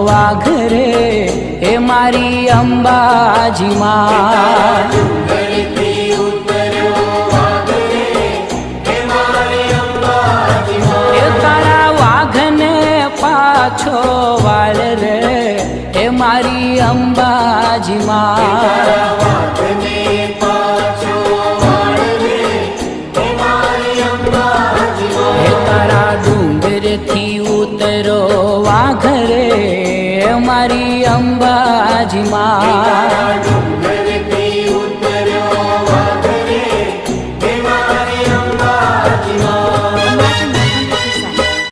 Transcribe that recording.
વાઘરે હે મારી અંબાજી માં, તારા વાઘને પાછો વાળ રે હે મારી અંબાજી માં, હે તારા ડુંગરથી ઉતરો વાઘરે મારી અંબાજી માં,